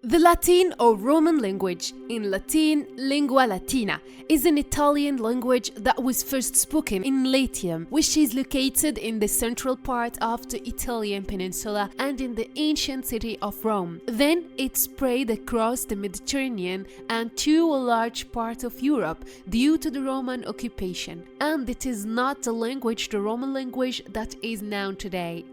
The Latin or Roman language, in Latin lingua Latina, is an Italian language that was first spoken in Latium, which is located in the central part of the Italian peninsula and in the ancient city of Rome. Then it spread across the Mediterranean and to a large part of Europe due to the Roman occupation, and it is not the Roman language that is known today.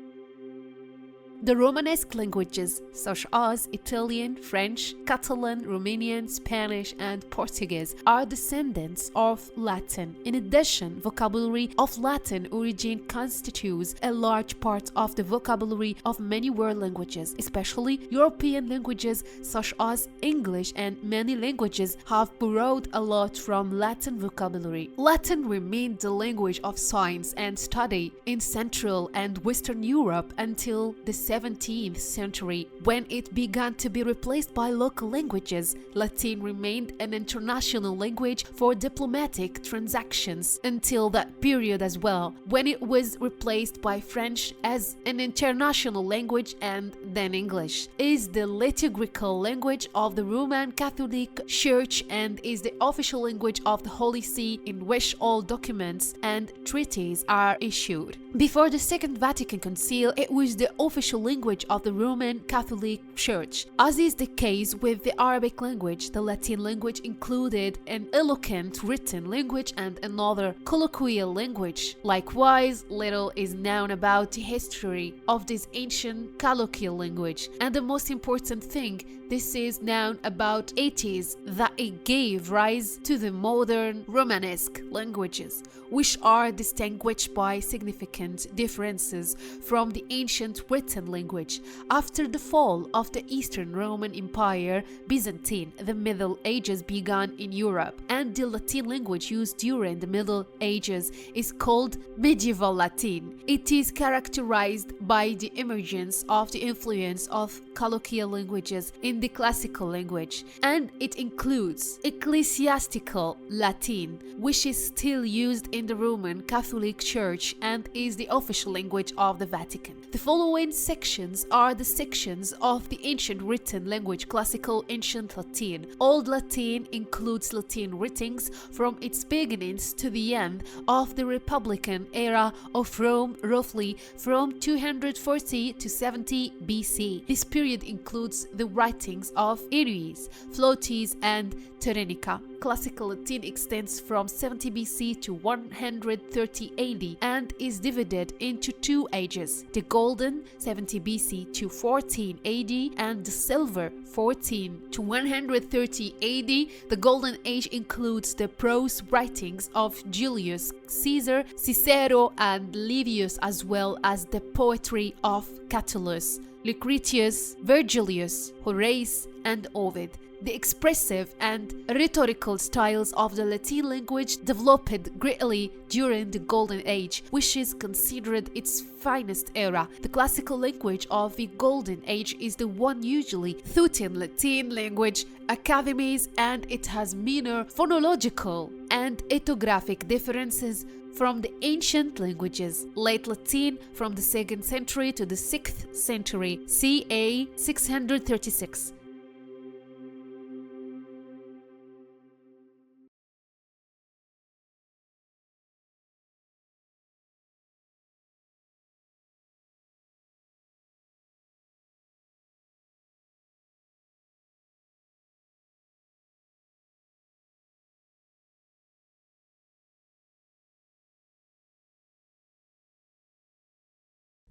The Romanesque languages, such as Italian, French, Catalan, Romanian, Spanish, and Portuguese, are descendants of Latin. In addition, vocabulary of Latin origin constitutes a large part of the vocabulary of many world languages, especially European languages such as English, and many languages have borrowed a lot from Latin vocabulary. Latin remained the language of science and study in Central and Western Europe until the 17th century, when it began to be replaced by local languages. Latin remained an international language for diplomatic transactions until that period as well, when it was replaced by French as an international language, and then English is the liturgical language of the Roman Catholic Church and is the official language of the Holy See, in which all documents and treaties are issued. Before the Second Vatican Council, it was the official language of the Roman Catholic Church. As is the case with the Arabic language, the Latin language included an eloquent written language and another colloquial language. Likewise, little is known about the history of this ancient colloquial language, and the most important thing this is known about it is that it gave rise to the modern Romanesque languages, which are distinguished by significant differences from the ancient written language. After the fall of the Eastern Roman Empire, Byzantine, the Middle Ages began in Europe, and the Latin language used during the Middle Ages is called Medieval Latin. It is characterized by the emergence of the influence of colloquial languages in the classical language, and it includes ecclesiastical Latin, which is still used in the Roman Catholic Church and is the official language of the Vatican. The following sections are the sections of the ancient written language: classical ancient Latin. Old Latin includes Latin writings from its beginnings to the end of the Republican era of Rome, roughly from 240 to 70 BC. This period includes the writings of Ennius, Plotinus, and Terenica. Classical Latin extends from 70 BC to 130 AD and is divided into two ages: the Golden 70 BC to 14 AD and the Silver 14 to 130 AD. The Golden Age includes the prose writings of Julius Caesar, Cicero, and Livius, as well as the poetry of Catullus, Lucretius, Virgilius, Horace, and Ovid. The expressive and rhetorical styles of the Latin language developed greatly during the Golden Age, which is considered its finest era. The classical language of the Golden Age is the one usually taught in Latin language academies, and it has minor phonological and ethnographic differences from the ancient languages. Late Latin from the 2nd century to the 6th century, ca. 636.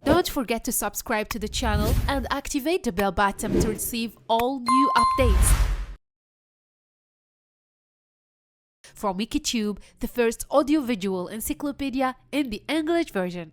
Don't forget to subscribe to the channel and activate the bell button to receive all new updates. From Wikitube, the first audio-visual encyclopedia in the English version.